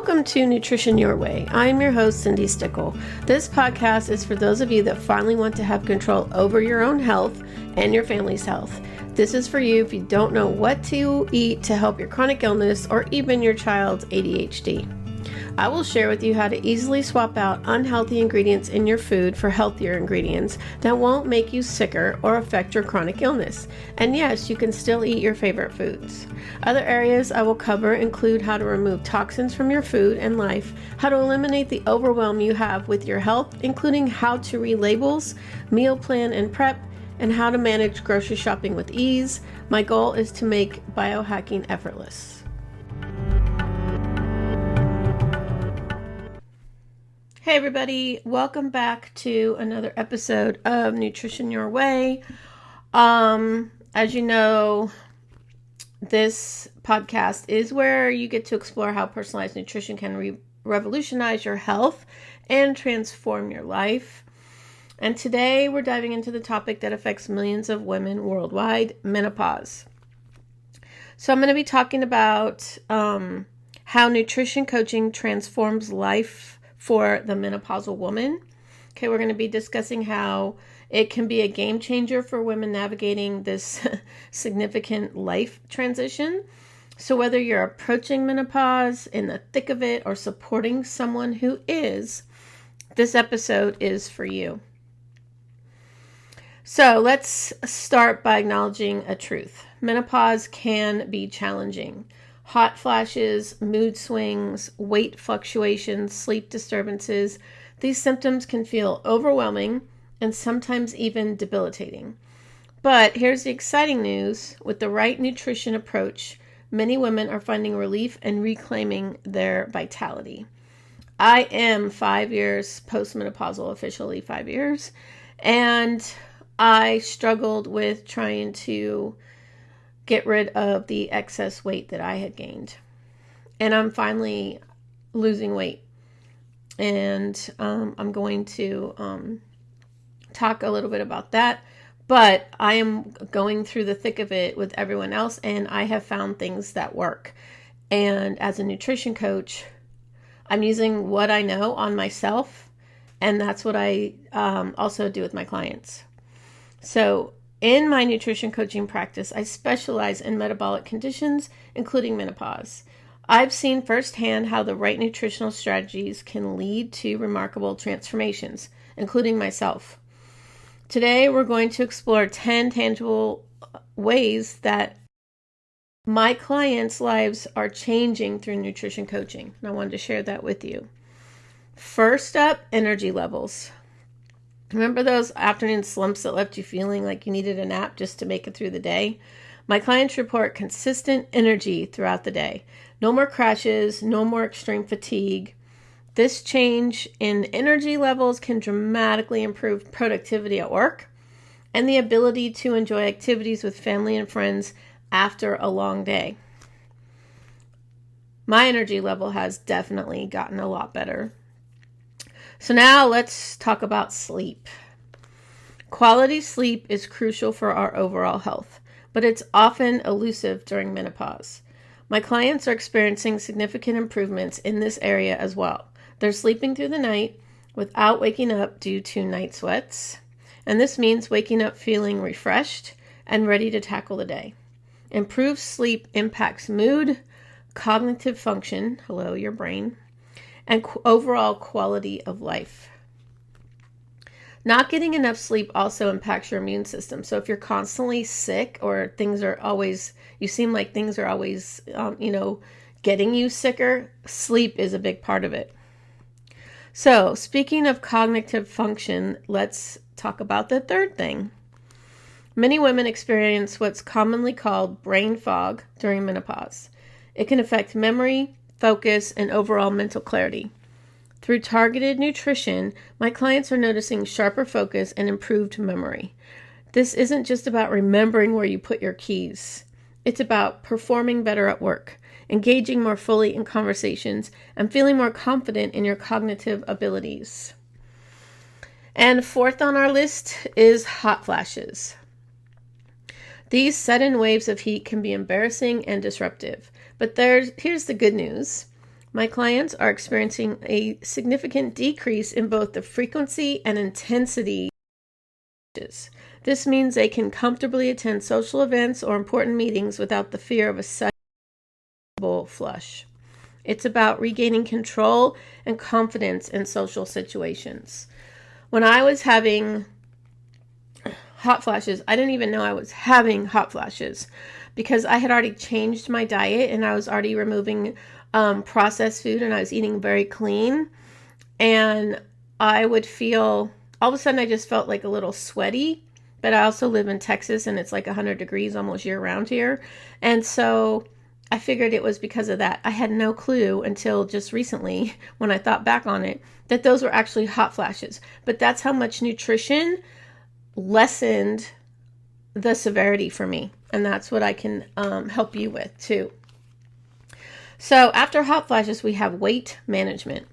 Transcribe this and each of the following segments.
Welcome to Nutrition Your Way. I'm your host, Cindi Stickle. This podcast is for those of you that finally want to have control over your own health and your family's health. This is for you if you don't know what to eat to help your chronic illness or even your child's ADHD. I will share with you how to easily swap out unhealthy ingredients in your food for healthier ingredients that won't make you sicker or affect your chronic illness. And yes, you can still eat your favorite foods. Other areas I will cover include how to remove toxins from your food and life, how to eliminate the overwhelm you have with your health, including how to read labels, meal plan and prep, and how to manage grocery shopping with ease. My goal is to make biohacking effortless. Hey everybody, welcome back to another episode of Nutrition Your Way. As you know, this podcast is where you get to explore how personalized nutrition can revolutionize your health and transform your life. And today we're diving into the topic that affects millions of women worldwide, menopause. So I'm going to be talking about how nutrition coaching transforms life for the menopausal woman. Okay, we're going to be discussing how it can be a game changer for women navigating this significant life transition. So whether you're approaching menopause, in the thick of it, or supporting someone who is, this episode is for you. So let's start by acknowledging a truth. Menopause can be challenging. Hot flashes, mood swings, weight fluctuations, sleep disturbances. These symptoms can feel overwhelming and sometimes even debilitating. But here's the exciting news. With the right nutrition approach, many women are finding relief and reclaiming their vitality. I am 5 years postmenopausal, officially 5 years, and I struggled with trying to get rid of the excess weight that I had gained. And I'm finally losing weight. And I'm going to talk a little bit about that. But I am going through the thick of it with everyone else, and I have found things that work. And as a nutrition coach, I'm using what I know on myself, and that's what I also do with my clients. So in my nutrition coaching practice, I specialize in metabolic conditions, including menopause. I've seen firsthand how the right nutritional strategies can lead to remarkable transformations, including myself. Today, we're going to explore 10 tangible ways that my clients' lives are changing through nutrition coaching, and I wanted to share that with you. First up, energy levels. Remember those afternoon slumps that left you feeling like you needed a nap just to make it through the day? My clients report consistent energy throughout the day. No more crashes, no more extreme fatigue. This change in energy levels can dramatically improve productivity at work and the ability to enjoy activities with family and friends after a long day. My energy level has definitely gotten a lot better. So now let's talk about sleep. Quality sleep is crucial for our overall health, but it's often elusive during menopause. My clients are experiencing significant improvements in this area as well. They're sleeping through the night without waking up due to night sweats, and this means waking up feeling refreshed and ready to tackle the day. Improved sleep impacts mood, cognitive function, hello, your brain, and overall quality of life. Not getting enough sleep also impacts your immune system. So if you're constantly sick or you seem like things are always, getting you sicker, sleep is a big part of it. So speaking of cognitive function, let's talk about the third thing. Many women experience what's commonly called brain fog during menopause. It can affect memory, focus, and overall mental clarity. Through targeted nutrition, my clients are noticing sharper focus and improved memory. This isn't just about remembering where you put your keys. It's about performing better at work, engaging more fully in conversations, and feeling more confident in your cognitive abilities. And fourth on our list is hot flashes. These sudden waves of heat can be embarrassing and disruptive. But here's the good news. My clients are experiencing a significant decrease in both the frequency and intensity. This means they can comfortably attend social events or important meetings without the fear of a sudden flush. It's about regaining control and confidence in social situations. When I was having hot flashes, I didn't even know I was having hot flashes because I had already changed my diet and I was already removing processed food and I was eating very clean. And I would feel, all of a sudden I just felt like a little sweaty, but I also live in Texas and it's like 100 degrees almost year round here. And so I figured it was because of that. I had no clue until just recently when I thought back on it that those were actually hot flashes. But that's how much nutrition lessened the severity for me. And that's what I can help you with too. So after hot flashes, we have weight management.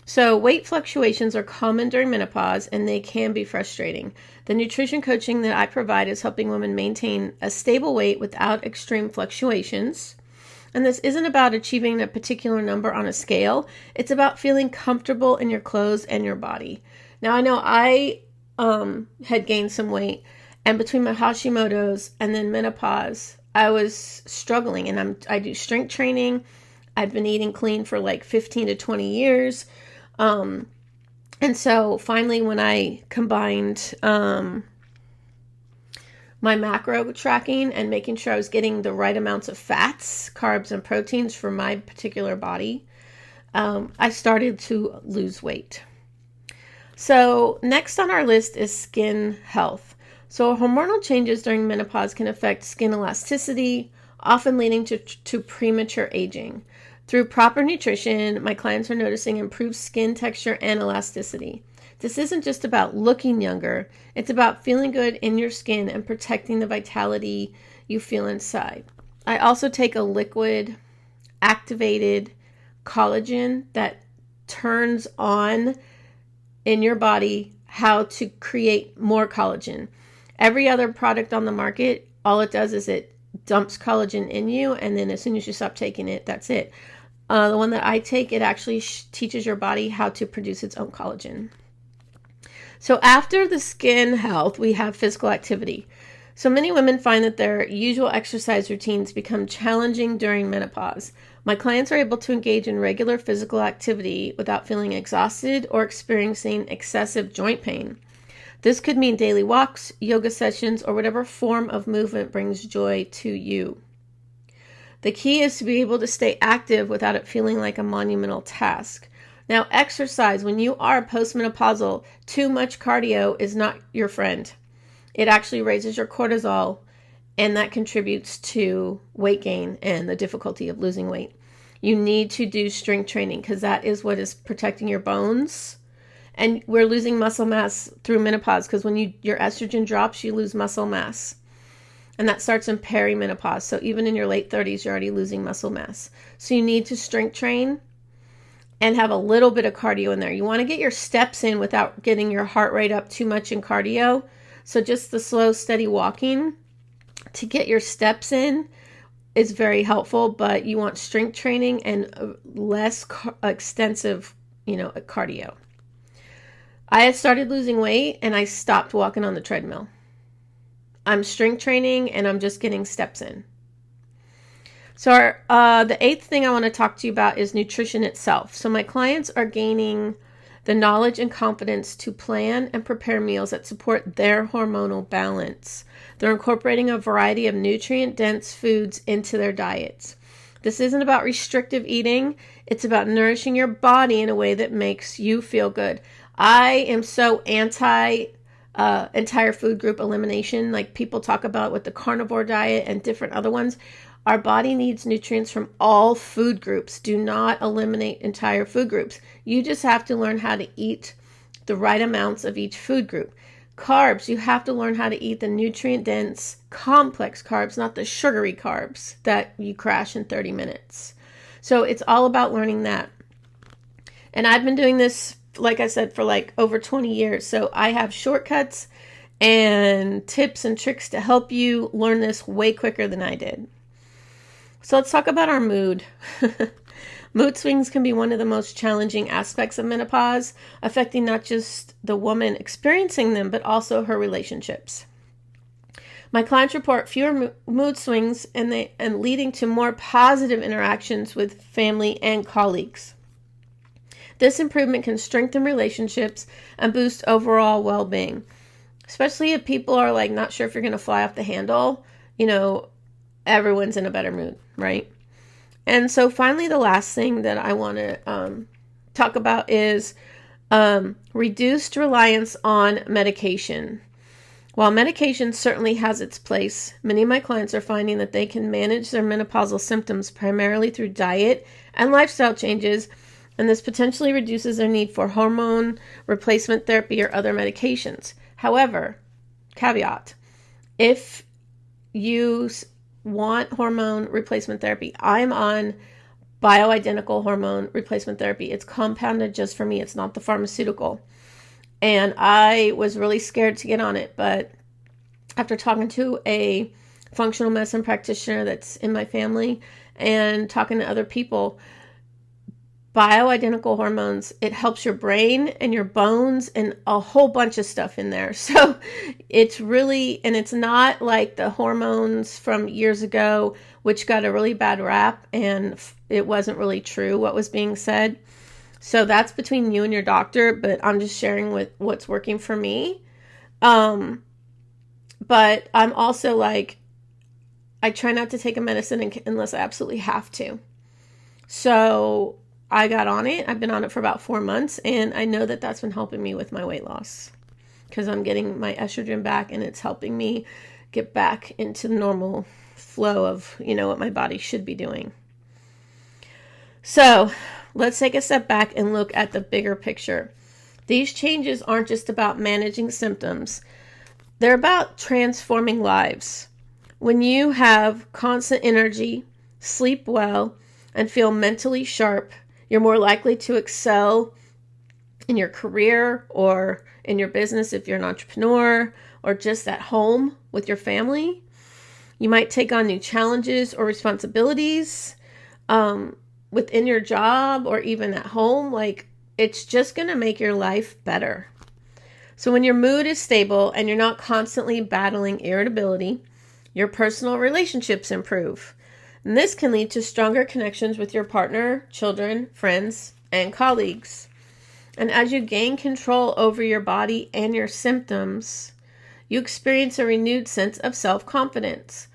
So weight fluctuations are common during menopause and they can be frustrating. The nutrition coaching that I provide is helping women maintain a stable weight without extreme fluctuations. And this isn't about achieving a particular number on a scale. It's about feeling comfortable in your clothes and your body. Now, I know I had gained some weight, and between my Hashimoto's and then menopause, I was struggling. And I do strength training. I've been eating clean for like 15 to 20 years. And so finally, when I combined my macro tracking and making sure I was getting the right amounts of fats, carbs, and proteins for my particular body, I started to lose weight. So next on our list is skin health. So hormonal changes during menopause can affect skin elasticity, often leading to premature aging. Through proper nutrition, my clients are noticing improved skin texture and elasticity. This isn't just about looking younger, it's about feeling good in your skin and protecting the vitality you feel inside. I also take a liquid activated collagen that turns on in your body how to create more collagen. Every other product on the market, all it does is it dumps collagen in you, and then as soon as you stop taking it, that's it. The one that I take, it actually teaches your body how to produce its own collagen. So after the skin health, we have physical activity. So many women find that their usual exercise routines become challenging during menopause. My clients are able to engage in regular physical activity without feeling exhausted or experiencing excessive joint pain. This could mean daily walks, yoga sessions, or whatever form of movement brings joy to you. The key is to be able to stay active without it feeling like a monumental task. Now, exercise, when you are postmenopausal, too much cardio is not your friend. It actually raises your cortisol, and that contributes to weight gain and the difficulty of losing weight. You need to do strength training because that is what is protecting your bones. And we're losing muscle mass through menopause because when your estrogen drops, you lose muscle mass. And that starts in perimenopause. So even in your late 30s, you're already losing muscle mass. So you need to strength train and have a little bit of cardio in there. You want to get your steps in without getting your heart rate up too much in cardio. So just the slow, steady walking to get your steps in is very helpful, but you want strength training and less extensive, cardio. I had started losing weight and I stopped walking on the treadmill. I'm strength training and I'm just getting steps in. So the eighth thing I want to talk to you about is nutrition itself. So my clients are gaining the knowledge and confidence to plan and prepare meals that support their hormonal balance. They're incorporating a variety of nutrient-dense foods into their diets. This isn't about restrictive eating. It's about nourishing your body in a way that makes you feel good. I am so anti entire food group elimination, like people talk about with the carnivore diet and different other ones. Our body needs nutrients from all food groups. Do not eliminate entire food groups. You just have to learn how to eat the right amounts of each food group. Carbs, you have to learn how to eat the nutrient-dense, complex carbs, not the sugary carbs that you crash in 30 minutes. So it's all about learning that. And I've been doing this, like I said, for like over 20 years. So I have shortcuts and tips and tricks to help you learn this way quicker than I did. So let's talk about our mood. Mood swings can be one of the most challenging aspects of menopause, affecting not just the woman experiencing them, but also her relationships. My clients report fewer mood swings and leading to more positive interactions with family and colleagues. This improvement can strengthen relationships and boost overall well-being, especially if people are like not sure if you're going to fly off the handle. Everyone's in a better mood, right? And so finally, the last thing that I want to talk about is reduced reliance on medication. While medication certainly has its place, many of my clients are finding that they can manage their menopausal symptoms primarily through diet and lifestyle changes, and this potentially reduces their need for hormone replacement therapy or other medications. However, caveat, if you want hormone replacement therapy, I'm on bioidentical hormone replacement therapy. It's compounded just for me. It's not the pharmaceutical. And I was really scared to get on it, but after talking to a functional medicine practitioner that's in my family and talking to other people, bioidentical hormones, it helps your brain and your bones and a whole bunch of stuff in there. So it's really, and it's not like the hormones from years ago, which got a really bad rap, and it wasn't really true what was being said. So that's between you and your doctor, but I'm just sharing with what's working for me. But I'm also like, I try not to take a medicine unless I absolutely have to. So I got on it. I've been on it for about 4 months, and I know that that's been helping me with my weight loss because I'm getting my estrogen back, and it's helping me get back into the normal flow of, what my body should be doing. So let's take a step back and look at the bigger picture. These changes aren't just about managing symptoms. They're about transforming lives. When you have constant energy, sleep well, and feel mentally sharp, you're more likely to excel in your career or in your business if you're an entrepreneur, or just at home with your family. You might take on new challenges or responsibilities within your job or even at home. It's just going to make your life better. So when your mood is stable and you're not constantly battling irritability, your personal relationships improve. And this can lead to stronger connections with your partner, children, friends, and colleagues. And as you gain control over your body and your symptoms, you experience a renewed sense of self-confidence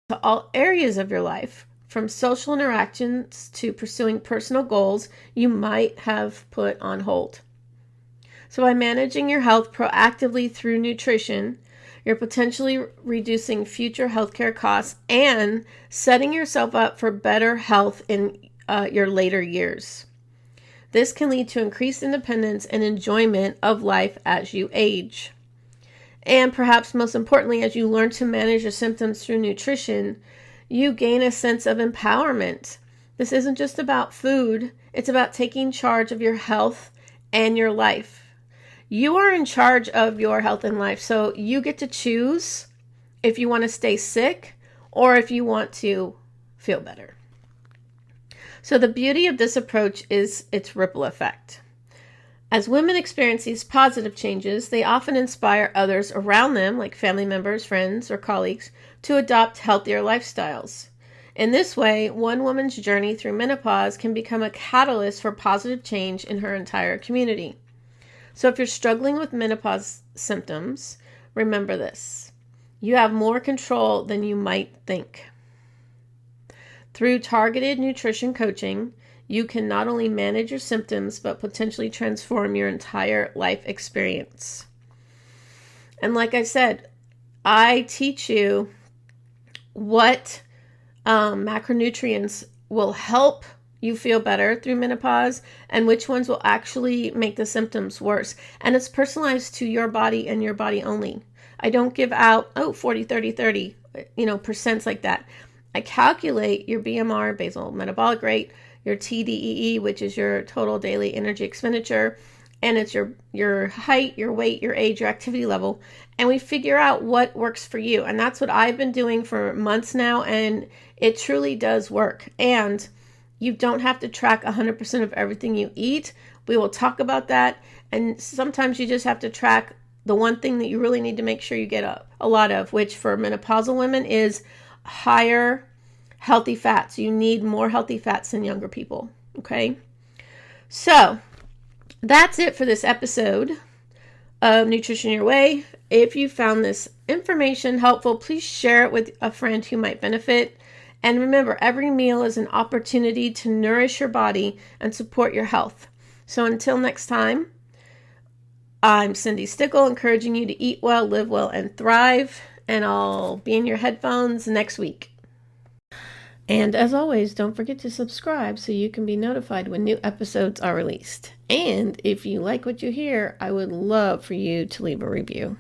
to all areas of your life, from social interactions to pursuing personal goals you might have put on hold. So by managing your health proactively through nutrition, you're potentially reducing future healthcare costs and setting yourself up for better health in your later years. This can lead to increased independence and enjoyment of life as you age. And perhaps most importantly, as you learn to manage your symptoms through nutrition, you gain a sense of empowerment. This isn't just about food. It's about taking charge of your health and your life. You are in charge of your health and life, so you get to choose if you want to stay sick or if you want to feel better. So the beauty of this approach is its ripple effect. As women experience these positive changes, they often inspire others around them, like family members, friends, or colleagues, to adopt healthier lifestyles. In this way, one woman's journey through menopause can become a catalyst for positive change in her entire community. So if you're struggling with menopause symptoms, remember this: you have more control than you might think. Through targeted nutrition coaching, you can not only manage your symptoms, but potentially transform your entire life experience. And like I said, I teach you what macronutrients will help you feel better through menopause and which ones will actually make the symptoms worse. And it's personalized to your body and your body only. I don't give out, 40, 30, 30, percents like that. I calculate your BMR, basal metabolic rate, your TDEE, which is your total daily energy expenditure, and it's your height, your weight, your age, your activity level, and we figure out what works for you. And that's what I've been doing for months now, and it truly does work. And You don't have to track 100% of everything you eat. We will talk about that. And sometimes you just have to track the one thing that you really need to make sure you get a lot of, which for menopausal women is higher healthy fats. You need more healthy fats than younger people. Okay. So that's it for this episode of Nutrition Your Way. If you found this information helpful, please share it with a friend who might benefit. And remember, every meal is an opportunity to nourish your body and support your health. So until next time, I'm Cindi Stickle, encouraging you to eat well, live well, and thrive. And I'll be in your headphones next week. And as always, don't forget to subscribe so you can be notified when new episodes are released. And if you like what you hear, I would love for you to leave a review.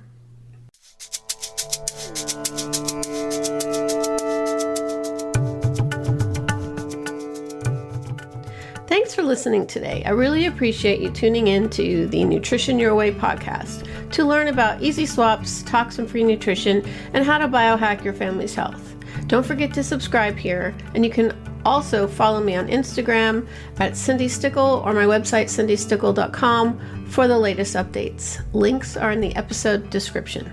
Thanks for listening today. I really appreciate you tuning in to the Nutrition Your Way podcast to learn about easy swaps, toxin-free nutrition, and how to biohack your family's health. Don't forget to subscribe here, and you can also follow me on Instagram at Cindi Stickle or my website cindistickle.com for the latest updates. Links are in the episode description.